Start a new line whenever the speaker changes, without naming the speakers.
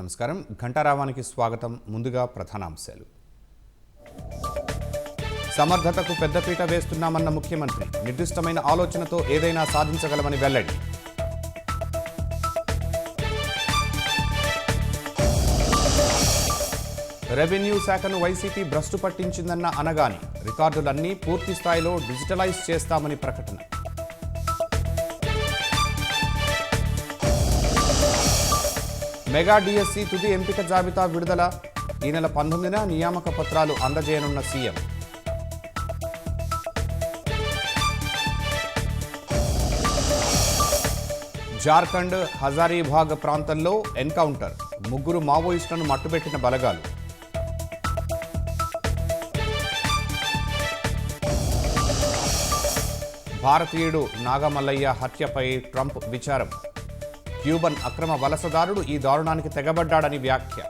నమస్కారం. ఘంటారావానికి స్వాగతం. ముందుగా ప్రధానాంశాలు. సమర్థతకు పెద్దపీట వేస్తున్నామన్న ముఖ్యమంత్రి. నిర్దిష్టమైన ఆలోచనతో ఏదైనా సాధించగలమని వెల్లడి. రెవెన్యూ శాఖను వైసీపీ భ్రష్టు పట్టించిందన్న అనగాని. రికార్డులన్నీ పూర్తి స్థాయిలో డిజిటలైజ్ చేస్తామని ప్రకటన. మెగా డిఎస్సి తుది ఎంపిక జాబితా విడుదల. ఈ నెల 19న నియామక పత్రాలు అందజేయనున్న సీఎం. జార్ఖండ్ హజారీబాగ్ ప్రాంతంలో ఎన్కౌంటర్. 3 మావోయిస్టులను మట్టుబెట్టిన బలగాలు. భారతీయుడు నాగమల్లయ్య హత్యపై ట్రంప్ విచారం. క్యూబన్ అక్రమ వలసదారుడు ఈ దారుణానికి తెగబడ్డాడని వ్యాఖ్య.